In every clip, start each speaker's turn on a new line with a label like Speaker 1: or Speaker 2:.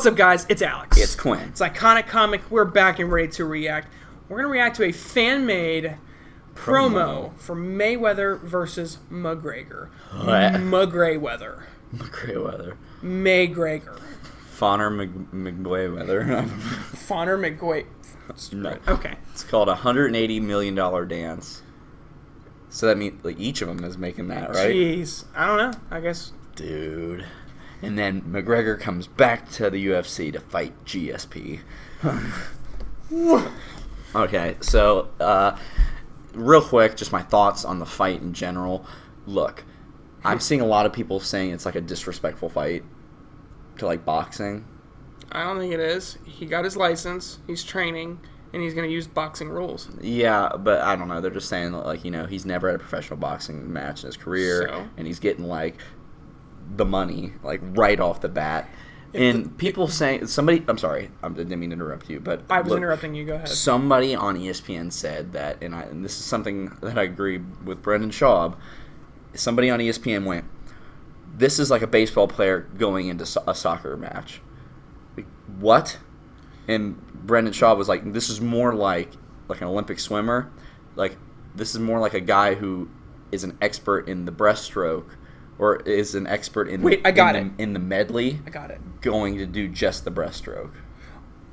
Speaker 1: What's up, guys? It's Alex.
Speaker 2: It's Quinn.
Speaker 1: It's IconicComic. We're back and ready to react. We're going to react to a fan-made promo for Mayweather versus McGregor. McGregor. Mayweather.
Speaker 2: McGregor.
Speaker 1: Fonner McGuay.
Speaker 2: No.
Speaker 1: Okay.
Speaker 2: It's called a $180 million dance. So that means like each of them is making that, right?
Speaker 1: Jeez. I don't know. I guess.
Speaker 2: Dude. And then McGregor comes back to the UFC to fight GSP. Okay, so real quick, just my thoughts on the fight in general. Look, I'm seeing a lot of people saying it's like a disrespectful fight to like boxing.
Speaker 1: I don't think it is. He got his license. He's training. And he's going to use boxing rules.
Speaker 2: Yeah, but I don't know. They're just saying that, like, you know, he's never had a professional boxing match in his career.
Speaker 1: So?
Speaker 2: And he's getting, like, the money, like, right off the bat. And people saying, somebody, I'm sorry, I didn't mean to interrupt you, but.
Speaker 1: I was interrupting you, go ahead.
Speaker 2: Somebody on ESPN said that, and this is something that I agree with Brendan Schaub, somebody on ESPN went, this is like a baseball player going into a soccer match. Like, what? And Brendan Schaub was like, this is more like an Olympic swimmer. Like, this is more like a guy who is an expert in the breaststroke or is an expert in, in the medley.
Speaker 1: I got it.
Speaker 2: Going to do just the breaststroke.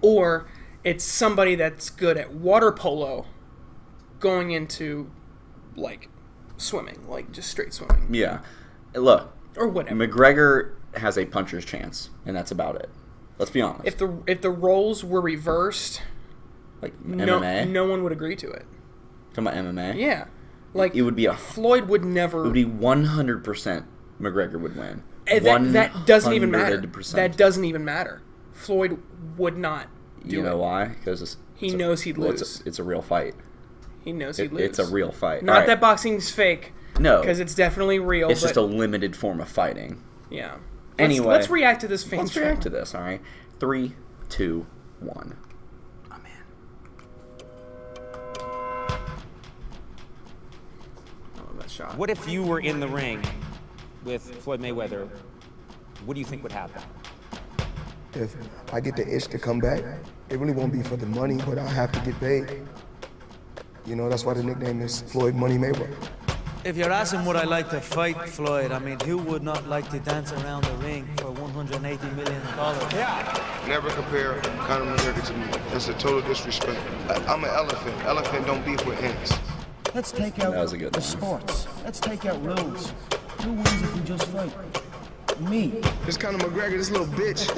Speaker 1: Or it's somebody that's good at water polo going into, like, swimming. Like, just straight swimming.
Speaker 2: Yeah. Look.
Speaker 1: Or whatever.
Speaker 2: McGregor has a puncher's chance, and that's about it. Let's be honest.
Speaker 1: If the roles were reversed,
Speaker 2: like MMA,
Speaker 1: no one would agree to it.
Speaker 2: Talking about MMA,
Speaker 1: yeah, like
Speaker 2: it would be
Speaker 1: Floyd would never.
Speaker 2: It would be 100% McGregor would win.
Speaker 1: That doesn't even matter. That doesn't even matter. Floyd would not do it.
Speaker 2: You know why? Because
Speaker 1: he knows he'd lose.
Speaker 2: It's a real fight.
Speaker 1: He knows he'd lose.
Speaker 2: It's a real fight.
Speaker 1: Not that boxing's fake.
Speaker 2: No,
Speaker 1: because it's definitely real.
Speaker 2: It's just a limited form of fighting.
Speaker 1: Yeah.
Speaker 2: Anyway,
Speaker 1: let's react to this fan.
Speaker 2: Let's react to this, all right? 3, 2, 1. I'm in.
Speaker 1: Oh, that shot.
Speaker 3: What if you were in the ring with Floyd Mayweather? What do you think would happen?
Speaker 4: If I get the itch to come back, it really won't be for the money, but I'll have to get paid. You know, that's why the nickname is Floyd Money Mayweather.
Speaker 5: If you're asking would I like to fight Floyd, I mean, who would not like to dance around the ring for $180 million?
Speaker 6: Yeah. Never compare Conor McGregor to me. That's a total disrespect. I'm an elephant. Elephant don't beef with ants.
Speaker 5: Let's take out
Speaker 2: the
Speaker 5: sports. Let's take out rules. Who wins if we just fight? Me.
Speaker 4: This Conor McGregor, this little bitch.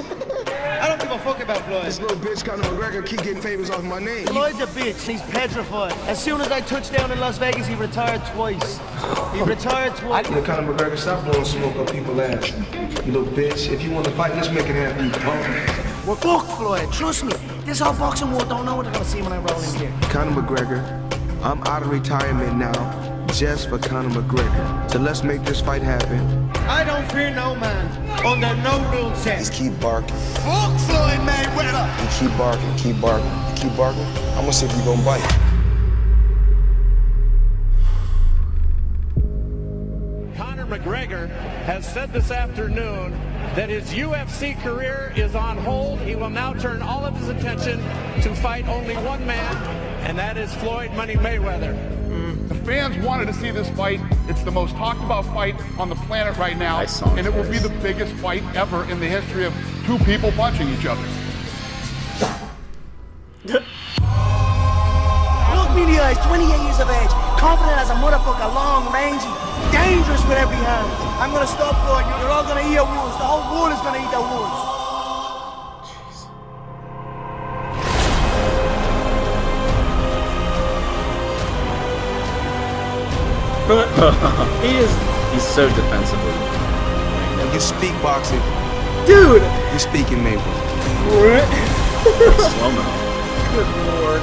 Speaker 5: I don't give a fuck about Floyd.
Speaker 4: This little bitch Conor McGregor keep getting favors off my name.
Speaker 5: Floyd's a bitch. He's petrified. As soon as I touched down in Las Vegas, he retired twice. He retired twice.
Speaker 4: Conor McGregor, stop blowing smoke up people's ass. You little bitch. If you want to fight, let's make it happen, you punk.
Speaker 5: Well, fuck Floyd. Trust me. This whole boxing world don't know what they're gonna see when I roll in here.
Speaker 4: Conor McGregor, I'm out of retirement now just for Conor McGregor. So let's make this fight happen.
Speaker 5: I don't fear no man under no rule set.
Speaker 6: Just keep barking.
Speaker 5: Fuck Floyd Mayweather!
Speaker 6: You keep barking, keep barking, keep barking. I'm gonna see if you gonna bite.
Speaker 7: Conor McGregor has said this afternoon that his UFC career is on hold. He will now turn all of his attention to fight only one man, and that is Floyd Money Mayweather.
Speaker 8: The fans wanted to see this fight. It's the most talked about fight on the planet right now. And it will be the biggest fight ever in the history of two people punching each other.
Speaker 5: Look me in the eyes, 28 years of age, confident as a motherfucker, long, rangy, dangerous with every hand. I'm gonna stop Floyd. You're all gonna eat your wounds. The whole world is gonna eat their wounds.
Speaker 2: He's so defensively.
Speaker 6: You speak boxing.
Speaker 1: Dude!
Speaker 6: You speak in Mayweather.
Speaker 2: Slow-mo.
Speaker 1: Good lord.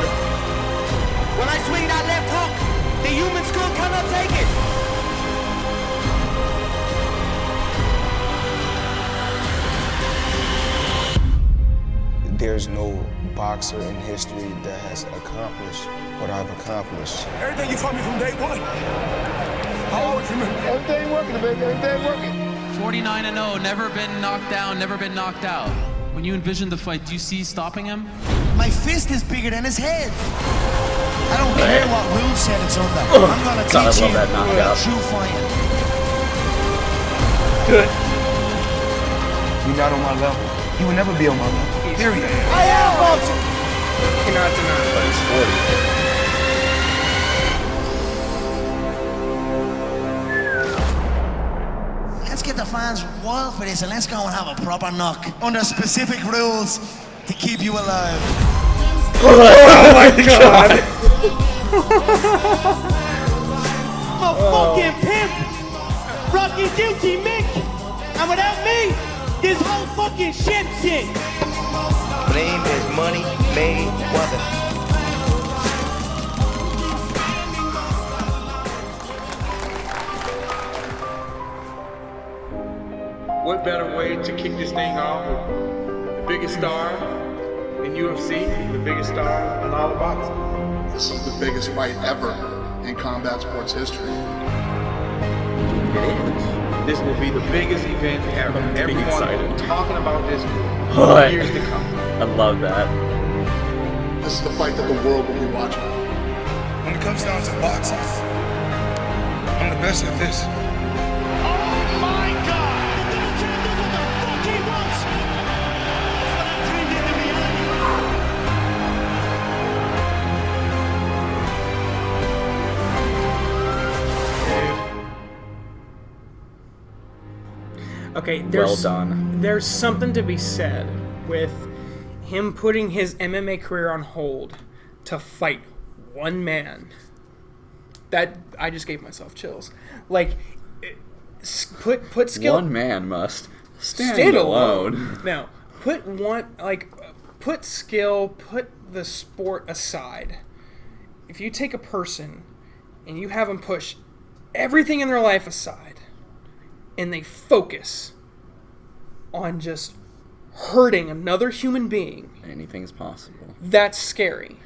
Speaker 5: When I swing that left hook, the human skull cannot take it.
Speaker 6: There's no boxer in history that has accomplished what I've accomplished.
Speaker 4: Everything you taught me from day one. How old you, man? Everything working, baby. Everything working.
Speaker 9: 49-0, never been knocked down, never been knocked out. When you envision the fight, do you see stopping him?
Speaker 5: My fist is bigger than his head. I don't care what rule set it's under. I'm gonna teach you true fighting.
Speaker 4: Good. You're not on my level. You will never be on my level. Period.
Speaker 5: I am boxing.
Speaker 1: Cannot deny.
Speaker 2: But he's 40.
Speaker 5: Let's get the fans wild for this and let's go and have a proper knock under specific rules to keep you alive.
Speaker 1: Oh my god!
Speaker 5: I'm a fucking pimp! Rocky Duty Mick! And without me, this whole fucking shit's it!
Speaker 10: My name is Money Mayweather.
Speaker 11: What better way to kick this thing off with the biggest star in UFC, the biggest star in all of boxing?
Speaker 8: This is the biggest fight ever in combat sports history.
Speaker 2: It is.
Speaker 11: This will be the biggest event ever. Everyone will be talking about this
Speaker 2: What?
Speaker 11: for years to come.
Speaker 2: I love that.
Speaker 8: This is the fight that the world will be watching.
Speaker 4: When it comes down to boxing, I'm the best at this.
Speaker 5: Oh my god! The Jonnathan does what the fuck he wants! That's what I dreamed into reality.
Speaker 1: Okay,
Speaker 2: Well done.
Speaker 1: There's something to be said with him putting his MMA career on hold to fight one man. That I just gave myself chills. Like, put skill.
Speaker 2: One man must stand alone.
Speaker 1: No, put skill, put the sport aside. If you take a person and you have them push everything in their life aside, and they focus on just hurting another human being,
Speaker 2: Anything's possible.
Speaker 1: that's scary.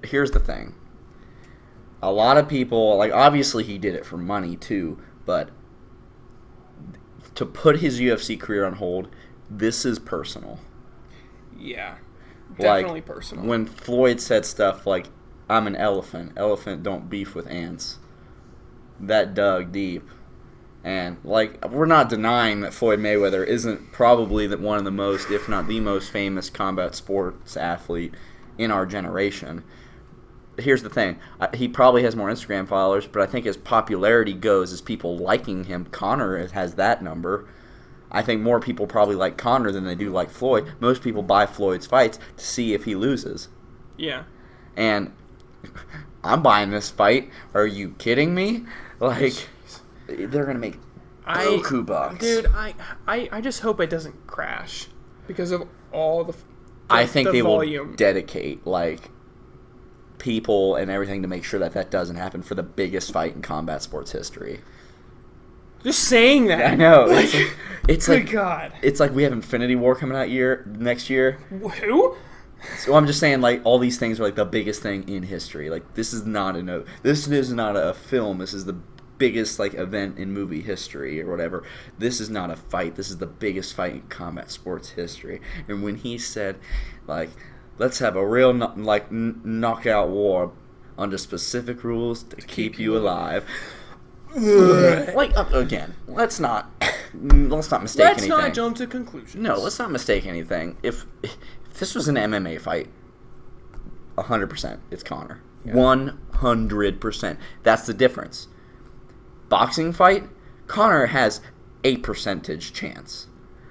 Speaker 2: Here's the thing. A lot of people, like, obviously he did it for money too, but to put his UFC career on hold, this is personal.
Speaker 1: Yeah, definitely
Speaker 2: like,
Speaker 1: personal.
Speaker 2: When Floyd said stuff like, "I'm an elephant. Elephant don't beef with ants," that dug deep. And, like, we're not denying that Floyd Mayweather isn't probably one of the most, if not the most famous combat sports athlete in our generation. Here's the thing. He probably has more Instagram followers, but I think as popularity goes, as people liking him, Conor has that number. I think more people probably like Conor than they do like Floyd. Most people buy Floyd's fights to see if he loses.
Speaker 1: Yeah.
Speaker 2: And I'm buying this fight. Are you kidding me? Like, they're going to make buku bucks.
Speaker 1: Dude, I just hope it doesn't crash because of all the
Speaker 2: I think they
Speaker 1: volume.
Speaker 2: will dedicate, like, people and everything to make sure that doesn't happen for the biggest fight in combat sports history.
Speaker 1: Just saying that.
Speaker 2: I know.
Speaker 1: It's
Speaker 2: like,
Speaker 1: good God.
Speaker 2: It's like we have Infinity War coming out next year.
Speaker 1: Who?
Speaker 2: So I'm just saying, like, all these things are like the biggest thing in history. Like, this is not a film. This is the biggest, like, event in movie history or whatever. This is not a fight. This is the biggest fight in combat sports history. And when he said, like, let's have a real knockout war under specific rules to keep you alive. Like, again, let's not mistake anything.
Speaker 1: Let's not jump to conclusions.
Speaker 2: No, let's not mistake anything. If this was an MMA fight, 100% it's Conor. Yeah. 100%. That's the difference. Boxing fight, Conor has a percentage chance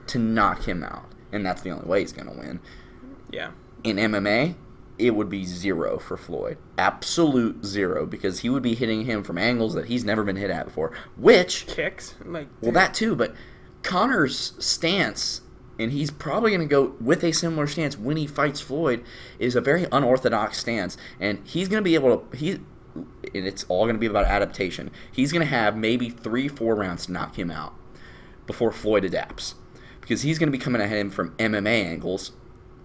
Speaker 2: to knock him out, and that's the only way he's going to win.
Speaker 1: Yeah.
Speaker 2: In MMA, it would be 0 for Floyd. Absolute 0, because he would be hitting him from angles that he's never been hit at before. Which...
Speaker 1: Kicks?
Speaker 2: Well, that too, but Conor's stance, and he's probably going to go with a similar stance when he fights Floyd, is a very unorthodox stance. And he's going to be able to... and it's all going to be about adaptation. He's going to have maybe 3-4 rounds to knock him out before Floyd adapts. Because he's going to be coming at him from MMA angles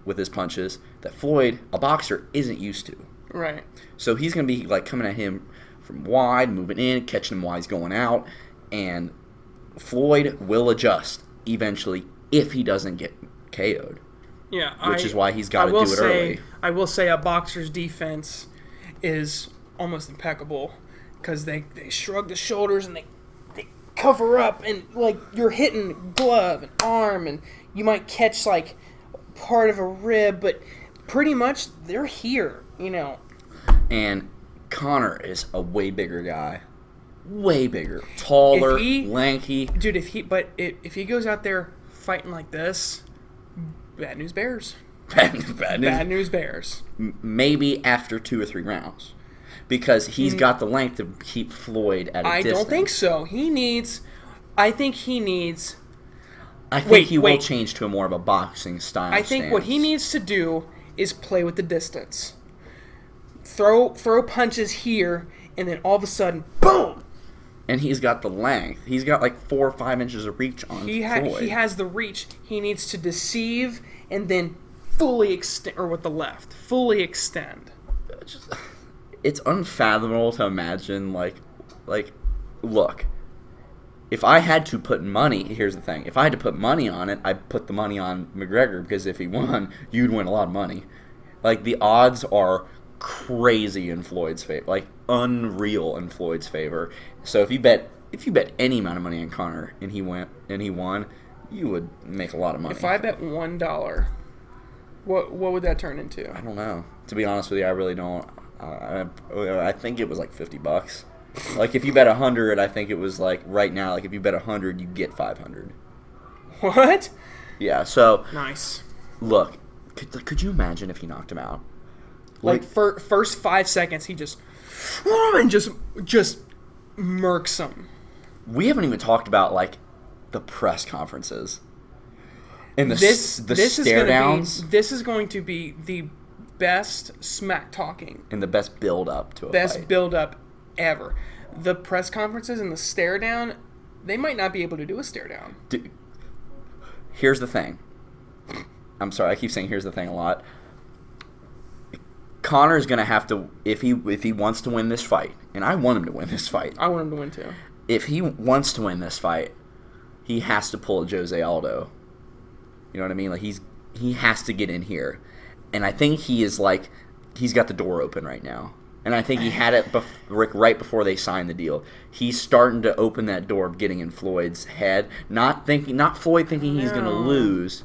Speaker 2: with his punches that Floyd, a boxer, isn't used to.
Speaker 1: Right.
Speaker 2: So he's going to be like coming at him from wide, moving in, catching him while he's going out, and Floyd will adjust eventually if he doesn't get KO'd.
Speaker 1: Yeah,
Speaker 2: which is why he's got to do it early.
Speaker 1: I will say a boxer's defense is almost impeccable because they shrug the shoulders and they cover up, and like you're hitting glove and arm, and you might catch like part of a rib, but pretty much they're here,
Speaker 2: And Conor is a way bigger guy. Way bigger. Taller, lanky.
Speaker 1: Dude, if he goes out there fighting like this, bad news bears. Bad news bears.
Speaker 2: Maybe after 2 or 3 rounds. Because he's got the length to keep Floyd at a distance.
Speaker 1: I don't think so. I think he will change to a more of a boxing style.
Speaker 2: I
Speaker 1: think what he needs to do is play with the distance. Throw punches here, and then all of a sudden, boom!
Speaker 2: And he's got the length. He's got like 4 or 5 inches of reach on Floyd.
Speaker 1: He has the reach. He needs to deceive and then fully extend, or with the left, fully extend.
Speaker 2: It's unfathomable to imagine, look, if I had to put money, here's the thing. If I had to put money on it, I'd put the money on McGregor, because if he won, you'd win a lot of money. Like, the odds are crazy in Floyd's favor, like unreal in Floyd's favor. So if you bet any amount of money on Conor and he won, you would make a lot of money.
Speaker 1: If I bet $1, what would that turn into?
Speaker 2: I don't know. To be honest with you, I really don't. I think it was like $50. Like if you bet 100, I think it was like right now. Like if you bet 100, you get 500.
Speaker 1: What?
Speaker 2: Yeah. So
Speaker 1: nice.
Speaker 2: Look, could you imagine if he knocked him out?
Speaker 1: Like first 5 seconds, he just murks him.
Speaker 2: We haven't even talked about like the press conferences and the stare downs.
Speaker 1: This is going to be the best smack talking
Speaker 2: and the best build up to a
Speaker 1: best build up ever. The press conferences and the stare down, they might not be able to do a stare down.
Speaker 2: Here's the thing. I'm sorry, I keep saying here's the thing a lot. Conor's gonna have to, if he wants to win this fight, and I want him to win this fight.
Speaker 1: I want him to win too.
Speaker 2: If he wants to win this fight, he has to pull a Jose Aldo. You know what I mean? Like he has to get in here, and I think he's got the door open right now, and I think he had it right before they signed the deal. He's starting to open that door of getting in Floyd's head, not Floyd thinking he's gonna lose,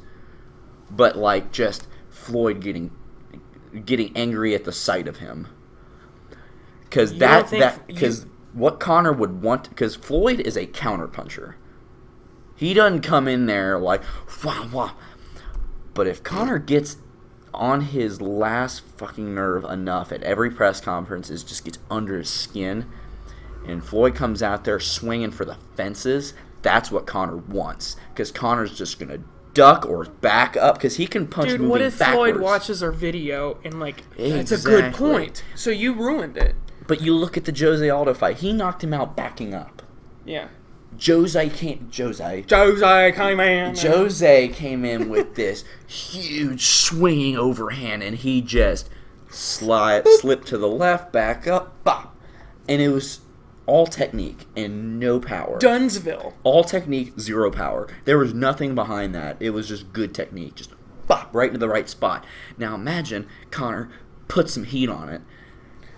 Speaker 2: but like just Floyd getting angry at the sight of him, because what Conor would want, because Floyd is a counterpuncher. He doesn't come in there like wah wah, but if Conor gets on his last fucking nerve enough at every press conference, just gets under his skin, and Floyd comes out there swinging for the fences, that's what Conor wants, because Conor's just gonna duck or back up, because he can punch moving backwards. Dude, what if
Speaker 1: Floyd watches our video and that's a good point. So you ruined it.
Speaker 2: But you look at the Jose Aldo fight. He knocked him out backing up.
Speaker 1: Yeah.
Speaker 2: Jose came in with this huge swinging overhand, and he just slipped to the left, back up, bop. And it was all technique and no power.
Speaker 1: Dunsville.
Speaker 2: All technique, zero power. There was nothing behind that. It was just good technique. Just bop, right into the right spot. Now imagine Conor put some heat on it.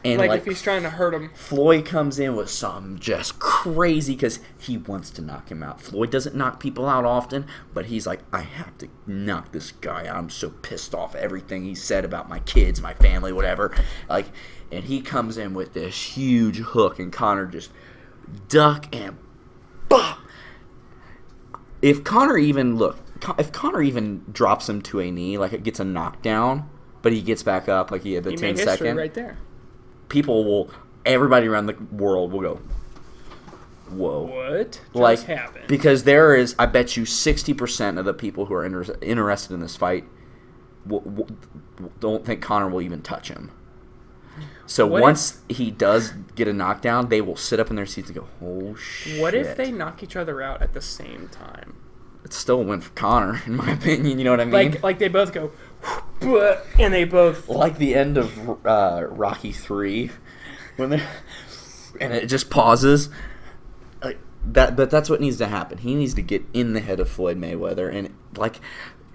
Speaker 2: And
Speaker 1: if he's trying to hurt him.
Speaker 2: Floyd comes in with some just crazy, because he wants to knock him out. Floyd doesn't knock people out often, but he's like, I have to knock this guy out. I'm so pissed off at everything he said about my kids, my family, whatever. And he comes in with this huge hook, and Conor just duck and bop. If Conor even drops him to a knee, like it gets a knockdown, but he gets back up, like he had the 10 second
Speaker 1: right there.
Speaker 2: Everybody around the world will go, whoa.
Speaker 1: What just happened?
Speaker 2: Because I bet you 60% of the people who are interested in this fight don't think Conor will even touch him. So once he does get a knockdown, they will sit up in their seats and go, oh shit.
Speaker 1: What if they knock each other out at the same time?
Speaker 2: It's still a win for Conor, in my opinion. You know what I mean?
Speaker 1: Like they both go, and they both
Speaker 2: like the end of Rocky 3, and it just pauses. But that's what needs to happen. He needs to get in the head of Floyd Mayweather, and like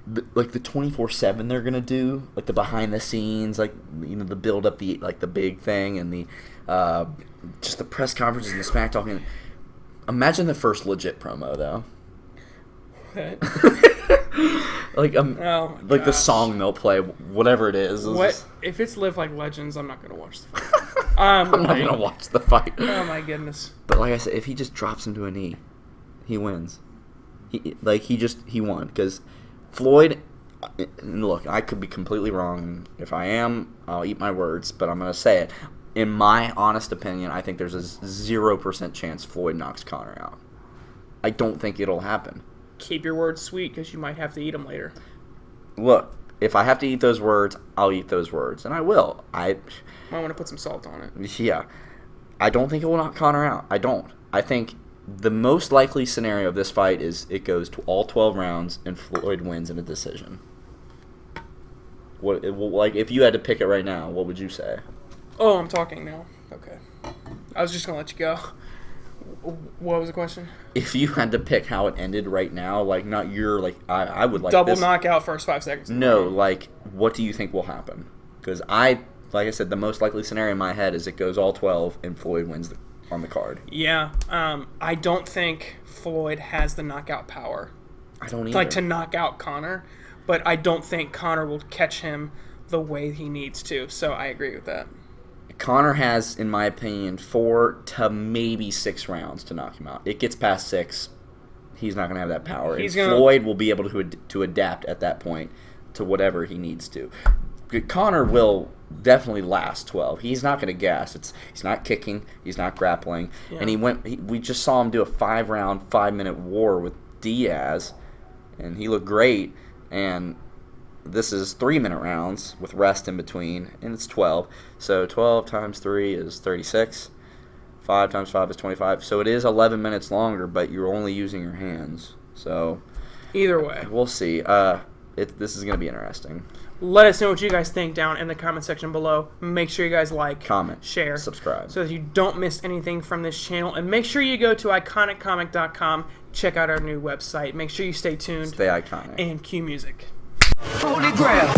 Speaker 2: the 24/7 they're gonna do, like the behind the scenes, like the build up, the big thing, and the just the press conferences and the smack talking. Imagine the first legit promo though.
Speaker 1: What?
Speaker 2: The song they'll play, whatever it is.
Speaker 1: If it's Live Like Legends? I'm not gonna watch the fight.
Speaker 2: I'm not gonna watch the fight.
Speaker 1: Oh my goodness!
Speaker 2: But like I said, if he just drops him to a knee, he wins. He won because Floyd. Look, I could be completely wrong. If I am, I'll eat my words. But I'm gonna say it. In my honest opinion, I think there's a 0% chance Floyd knocks Conor out. I don't think it'll happen.
Speaker 1: Keep your words sweet because you might have to eat them later.
Speaker 2: Look, if I have to eat those words, I'll eat those words, and I will. I
Speaker 1: might want to put some salt on it.
Speaker 2: Yeah. I don't think it will knock Conor out. I don't. I think the most likely scenario of this fight is it goes to all 12 rounds and Floyd wins in a decision. If you had to pick it right now, what would you say?
Speaker 1: Oh, I'm talking now. Okay. I was just going to let you go. What was the question?
Speaker 2: If you had to pick how it ended right now, not your, I would like
Speaker 1: double
Speaker 2: this.
Speaker 1: Knockout first 5 seconds.
Speaker 2: No, what do you think will happen? Because like I said, the most likely scenario in my head is it goes all 12 and Floyd wins on the card.
Speaker 1: Yeah. I don't think Floyd has the knockout power.
Speaker 2: I don't either.
Speaker 1: To knock out Conor, but I don't think Conor will catch him the way he needs to. So I agree with that.
Speaker 2: Conor has, in my opinion, 4 to maybe 6 rounds to knock him out. It gets past 6, he's not going to have that power. Floyd will be able to adapt at that point to whatever he needs to. Conor will definitely last 12. He's not going to gas. He's not kicking. He's not grappling. Yeah. And we just saw him do a 5-round, 5-minute war with Diaz, and he looked great. And this is 3-minute rounds with rest in between, and it's 12. So 12 times 3 is 36. 5 times 5 is 25. So it is 11 minutes longer, but you're only using your hands. So
Speaker 1: either way,
Speaker 2: we'll see. This is going to be interesting.
Speaker 1: Let us know what you guys think down in the comment section below. Make sure you guys like,
Speaker 2: comment,
Speaker 1: share,
Speaker 2: subscribe,
Speaker 1: so that you don't miss anything from this channel. And make sure you go to IconicComic.com. Check out our new website. Make sure you stay tuned.
Speaker 2: Stay iconic.
Speaker 1: And cue music.
Speaker 5: Holy grail.